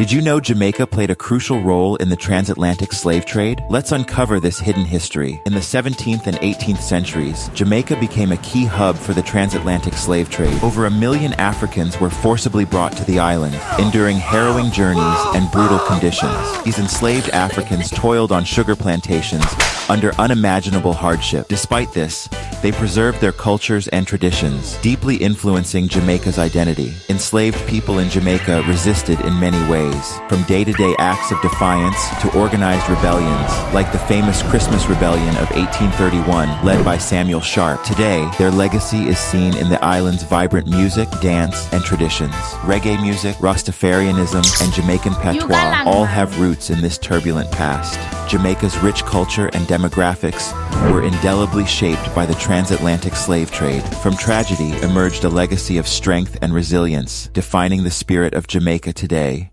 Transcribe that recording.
Did you know Jamaica played a crucial role in the transatlantic slave trade? Let's uncover this hidden history. In the 17th and 18th centuries, Jamaica became a key hub for the transatlantic slave trade. Over 1 million Africans were forcibly brought to the island, enduring harrowing journeys and brutal conditions. These enslaved Africans toiled on sugar plantations under unimaginable hardship. Despite this, they preserved their cultures and traditions, deeply influencing Jamaica's identity. Enslaved people in Jamaica resisted in many ways, from day-to-day acts of defiance to organized rebellions, like the famous Christmas Rebellion of 1831, led by Samuel Sharp. Today, their legacy is seen in the island's vibrant music, dance, and traditions. Reggae music, Rastafarianism, and Jamaican patois all have roots in this turbulent past. Jamaica's rich culture and demographics were indelibly shaped by the transatlantic slave trade. From tragedy emerged a legacy of strength and resilience, defining the spirit of Jamaica today.